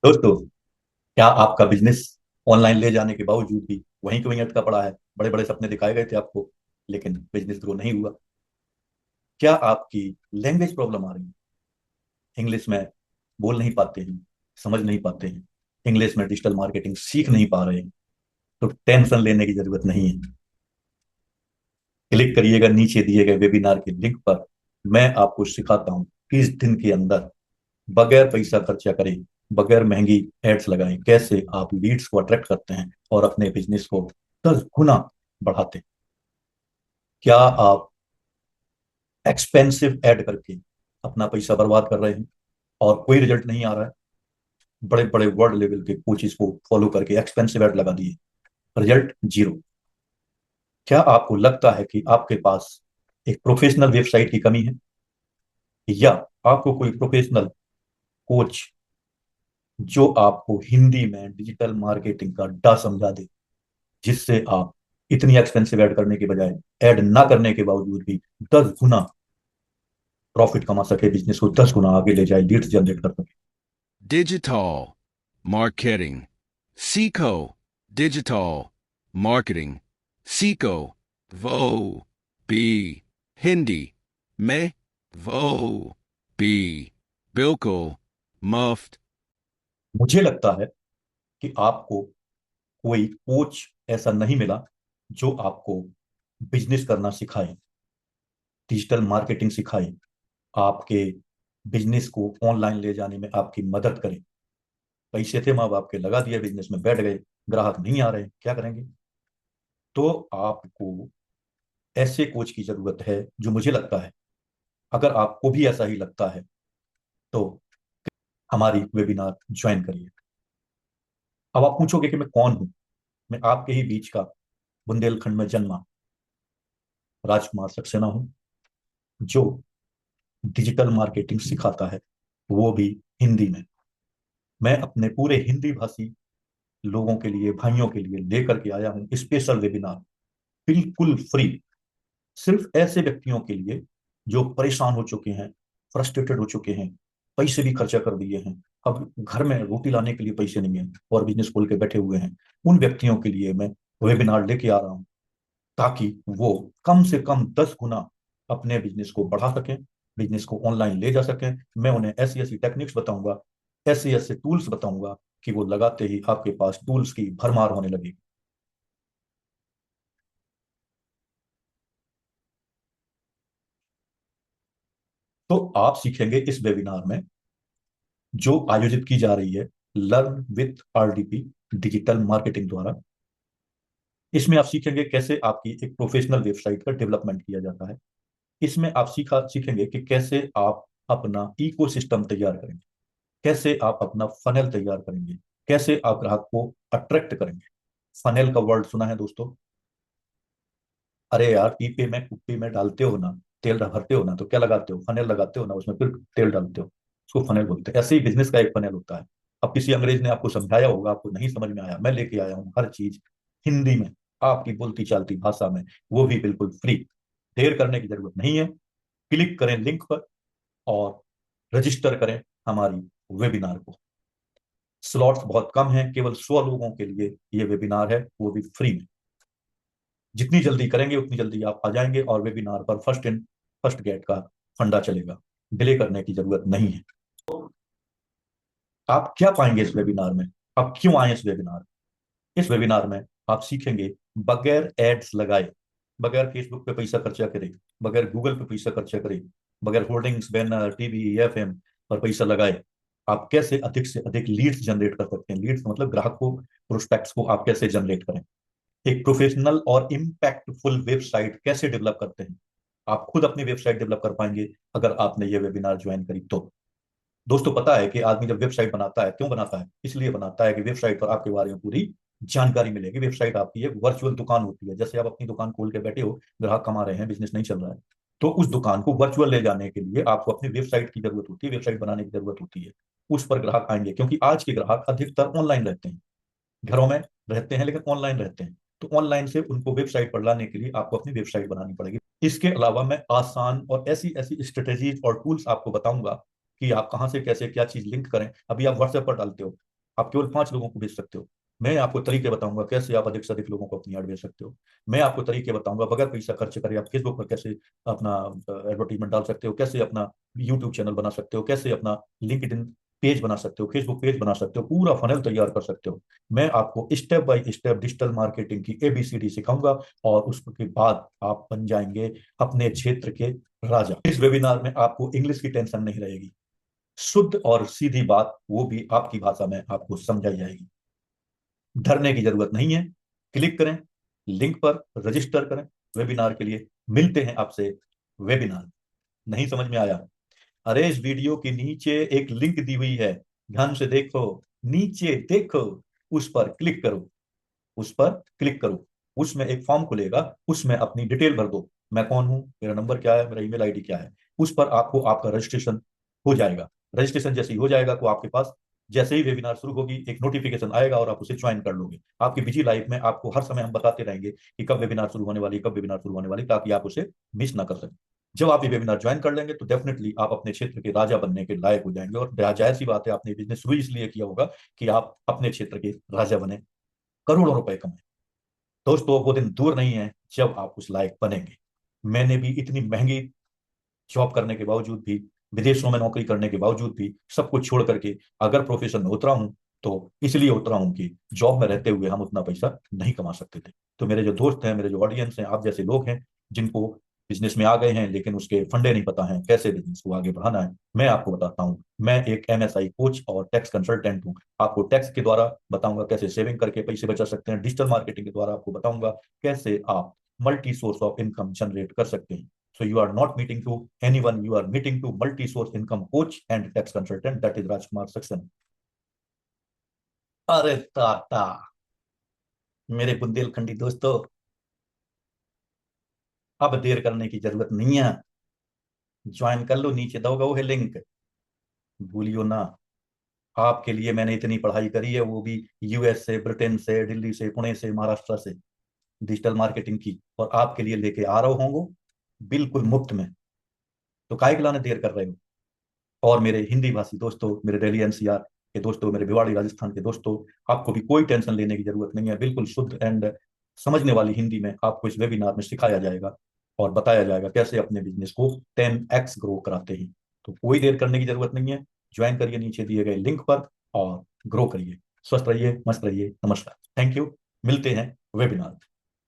दोस्तों, क्या आपका बिजनेस ऑनलाइन ले जाने के बावजूद भी वहीं के वहीं अटका पड़ा है? बड़े बड़े सपने दिखाए गए थे आपको, लेकिन बिजनेस ग्रो नहीं हुआ। क्या आपकी लैंग्वेज प्रॉब्लम आ रही है? इंग्लिश में बोल नहीं पाते हैं, समझ नहीं पाते हैं, इंग्लिश में डिजिटल मार्केटिंग सीख नहीं पा रहे हैं? तो टेंशन लेने की जरूरत नहीं है। क्लिक करिएगा नीचे दिए गए वेबिनार के लिंक पर। मैं आपको सिखाता हूँ 30 दिन के अंदर, बगैर पैसा खर्चा करें, बगैर महंगी एड्स लगाएं, कैसे आप लीड्स को अट्रैक्ट करते हैं और अपने बिजनेस को 10 गुना बढ़ाते हैं। क्या आप एक्सपेंसिव ऐड करके अपना पैसा बर्बाद कर रहे हैं और कोई रिजल्ट नहीं आ रहा है? बड़े बड़े वर्ल्ड लेवल के कोचिज को फॉलो करके एक्सपेंसिव ऐड लगा दिए, रिजल्ट जीरो। क्या आपको लगता है कि आपके पास एक प्रोफेशनल वेबसाइट की कमी है, या आपको कोई प्रोफेशनल कोच जो आपको हिंदी में डिजिटल मार्केटिंग का डा समझा दे, जिससे आप इतनी एक्सपेंसिव ऐड करने के बजाय, ऐड ना करने के बावजूद भी 10 गुना प्रॉफिट कमा सके, बिजनेस को 10 गुना आगे ले जाए, लीड्स जनरेट कर सके? Digital marketing. Seco digital marketing. Seco vo b Hindi में वो बी बिल्कुल मुफ्त। मुझे लगता है कि आपको कोई कोच ऐसा नहीं मिला जो आपको बिजनेस करना सिखाए, डिजिटल मार्केटिंग सिखाए, आपके बिजनेस को ऑनलाइन ले जाने में आपकी मदद करे। पैसे थे माँ बाप के, लगा दिए, बिजनेस में बैठ गए, ग्राहक नहीं आ रहे, क्या करेंगे? तो आपको ऐसे कोच की जरूरत है, जो मुझे लगता है, अगर आपको भी ऐसा ही लगता है तो हमारी वेबिनार ज्वाइन करिए। अब आप पूछोगे कि मैं कौन हूं? मैं आपके ही बीच का, बुंदेलखंड में जन्मा राजकुमार सक्सेना हूं, जो डिजिटल मार्केटिंग सिखाता है, वो भी हिंदी में। मैं अपने पूरे हिंदी भाषी लोगों के लिए, भाइयों के लिए लेकर के आया हूं स्पेशल वेबिनार, बिल्कुल फ्री, सिर्फ ऐसे व्यक्तियों के लिए जो परेशान हो चुके हैं, फ्रस्ट्रेटेड हो चुके हैं, पैसे भी खर्चा कर दिए हैं, अब घर में रोटी लाने के लिए पैसे नहीं है और बिजनेस खोल के बैठे हुए हैं। उन व्यक्तियों के लिए मैं वेबिनार लेके आ रहा हूं, ताकि वो कम से कम 10 गुना अपने बिजनेस को बढ़ा सकें, बिजनेस को ऑनलाइन ले जा सकें। मैं उन्हें ऐसी ऐसी टेक्निक्स बताऊंगा, ऐसे ऐसे टूल्स बताऊंगा कि वो लगाते ही आपके पास टूल्स की भरमार होने लगेगी। तो आप सीखेंगे इस वेबिनार में, जो आयोजित की जा रही है learn with RDP digital marketing द्वारा। इसमें आप सीखेंगे कैसे आपकी एक प्रोफेशनल वेबसाइट का डेवलपमेंट किया जाता है। इसमें आप सीखेंगे कि कैसे आप अपना इकोसिस्टम तैयार करेंगे, कैसे आप अपना फनल तैयार करेंगे, कैसे आप ग्राहक को अट्रैक्ट करेंगे। फनल का वर्ड सुना है दोस्तों? अरे यार, पीपे में कुप्पी में डालते हो ना, तेल भरते हो ना, तो क्या लगाते हो? फनल लगाते हो ना, उसमें फिर तेल डालते हो, उसको फनल बोलते हैं। ऐसे ही बिजनेस का एक फनल होता है। अब किसी अंग्रेज ने आपको समझाया होगा, आपको नहीं समझ में आया, मैं लेके आया हूँ हर चीज हिंदी में, आपकी बोलती चालती भाषा में, वो भी बिल्कुल फ्री। देर करने की जरूरत नहीं है, क्लिक करें लिंक पर और रजिस्टर करें हमारी वेबिनार को। स्लॉट्स बहुत कम हैं, केवल 100 लोगों के लिए ये वेबिनार है, वो भी फ्री में। जितनी जल्दी करेंगे उतनी जल्दी आप आ जाएंगे, और वेबिनार पर फर्स्ट इन फर्स्ट गेट का फंडा चलेगा, डिले करने की जरूरत नहीं है। आप क्या पाएंगे इस वेबिनार में? आप क्यों आए इस वेबिनार? इस वेबिनार में आप सीखेंगे बगैर एड्स लगाए, बगैर फेसबुक पे पैसा खर्चा करे, बगैर गूगल पे पैसा खर्चा करे, बगैर होर्डिंग्स, बैनर, टीवी, एफएम पर पैसा लगाए, आप कैसे अधिक से अधिक लीड्स जनरेट कर सकते हैं। लीड्स मतलब ग्राहक को, प्रोस्पेक्ट्स को आप कैसे जनरेट करें, एक प्रोफेशनल और इम्पैक्टफुल वेबसाइट कैसे डेवलप करते हैं। आप खुद अपनी वेबसाइट डेवलप कर पाएंगे अगर आपने ये वेबिनार ज्वाइन करी तो। दोस्तों, पता है कि आदमी जब वेबसाइट बनाता है, क्यों बनाता है? इसलिए बनाता है कि वेबसाइट पर आपके बारे में पूरी जानकारी मिलेगी। वेबसाइट आपकी एक वर्चुअल दुकान होती है, जैसे आप अपनी दुकान खोल के बैठे हो, ग्राहक कमा रहे हैं, बिजनेस नहीं चल रहा है, तो उस दुकान को वर्चुअल ले जाने के लिए आपको अपनी वेबसाइट की जरूरत होती है, वेबसाइट बनाने की जरूरत होती है। उस पर ग्राहक आएंगे, क्योंकि आज के ग्राहक अधिकतर ऑनलाइन रहते हैं, घरों में रहते हैं लेकिन ऑनलाइन रहते हैं। तो ऑनलाइन से उनको वेबसाइट पर लाने के लिए आपको अपनी वेबसाइट बनानी पड़ेगी। इसके अलावा मैं आसान और ऐसी ऐसी स्ट्रेटेजीज और टूल्स आपको बताऊंगा कि आप कहां से कैसे क्या चीज लिंक करें। अभी आप व्हाट्सएप पर डालते हो, आप केवल 5 लोगों को भेज सकते हो। मैं आपको तरीके बताऊंगा कैसे आप अधिक से अधिक लोगों को अपनी ऐड भेज सकते हो। मैं आपको तरीके बताऊंगा बगैर पैसा खर्च करे आप फेसबुक पर कैसे अपना एडवर्टीजमेंट डाल सकते हो, कैसे अपना यूट्यूब चैनल बना सकते हो, कैसे अपना लिंक्डइन पेज बना सकते हो, फेसबुक पेज बना सकते हो, पूरा फनल तैयार कर सकते हो। मैं आपको step by step digital marketing की ABCD सिखाऊंगा और उसके बाद आप बन जाएंगे अपने क्षेत्र के राजा। इस वेबिनार में आपको इंग्लिश की टेंशन नहीं रहेगी, शुद्ध और सीधी बात वो भी आपकी भाषा में आपको समझाई जाएगी। डरने की जरूरत नहीं है। क्लिक करें लिंक पर, रजिस्टर करें वेबिनार के लिए। मिलते हैं आपसे वेबिनार। नहीं समझ में आया? अरे इस वीडियो के नीचे एक लिंक दी हुई है, ध्यान से देखो, नीचे देखो, उस पर क्लिक करो, उस पर क्लिक करो। उसमें एक फॉर्म खुलेगा, उसमें अपनी डिटेल भर दो, मैं कौन हूं, मेरा नंबर क्या है, मेरा ईमेल आईडी क्या है। उस पर आपको आपका रजिस्ट्रेशन हो जाएगा। रजिस्ट्रेशन जैसे ही हो जाएगा तो आपके पास जैसे ही वेबिनार शुरू होगी एक नोटिफिकेशन आएगा और आप उसे ज्वाइन कर लोगे। आपकी बिजी लाइफ में आपको हर समय हम बताते रहेंगे कि कब वेबिनार शुरू होने वाली, कब वेबिनार शुरू होने वाली, ताकि आप उसे मिस ना कर सकें। जब आप ये वेबिनार ज्वाइन कर लेंगे तो डेफिनेटली आप अपने क्षेत्र के राजा बनने के लायक हो जाएंगे। और जाहिर सी बात है, आपने बिजनेस शुरू इसलिए किया होगा कि आप अपने क्षेत्र के राजा बने, करोड़ों रुपए कमाए। दोस्तों वो दिन दूर नहीं है जब आप उस लायक बनेंगे। मैंने भी इतनी महंगी जॉब करने के बावजूद भी, विदेशों में नौकरी करने के बावजूद भी, सब कुछ छोड़ करके अगर प्रोफेशन में उतरा हूं तो इसलिए उतरा हूं कि जॉब में रहते हुए हम उतना पैसा नहीं कमा सकते थे। तो मेरे जो दोस्त हैं, मेरे जो ऑडियंस हैं, आप जैसे लोग हैं जिनको बिजनेस में आ गए हैं लेकिन उसके फंडे नहीं पता है कैसे बिजनेस को आगे बढ़ाना है, मैं आपको बताता हूँ। मैं एक MSI कोच और टैक्स कंसल्टेंट हूँ। आपको टैक्स के द्वारा बताऊंगा कैसे सेविंग करके पैसे बचा सकते हैं, डिजिटल मार्केटिंग के द्वारा आपको बताऊंगा कैसे आप multi source of income generate कर सकते हैं। So you are not meeting to anyone, you are meeting to multi-source income coach and tax consultant, that is Rajkumar Saxena। अरे ताता, मेरे बुंदेलखंडी दोस्तों, अब देर करने की जरूरत नहीं है। ज्वाइन कर लो, नीचे दोगा वो है लिंक, भूलियो ना। आपके लिए मैंने इतनी पढ़ाई करी है, वो भी US से, ब्रिटेन से, दिल्ली से, पुणे से, महाराष्ट्र से, डिजिटल मार्केटिंग की, और आपके लिए लेके आ रहा हूँ बिल्कुल मुफ्त में। तो काहे के लाने देर कर रहे हो? और मेरे हिंदी भाषी दोस्तों, मेरे दिल्ली NCR के दोस्तों, मेरे भिवाड़ी राजस्थान के दोस्तों, आपको भी कोई टेंशन लेने की जरूरत नहीं है। बिल्कुल शुद्ध एंड समझने वाली हिंदी में आपको इस वेबिनार में सिखाया जाएगा और बताया जाएगा कैसे अपने बिजनेस को 10x ग्रो कराते हैं। तो कोई देर करने की जरूरत नहीं है, ज्वाइन करिए नीचे दिए गए लिंक पर और ग्रो करिए। स्वस्थ रहिए, मस्त रहिए। नमस्कार, थैंक यू। मिलते हैं वेबिनार में।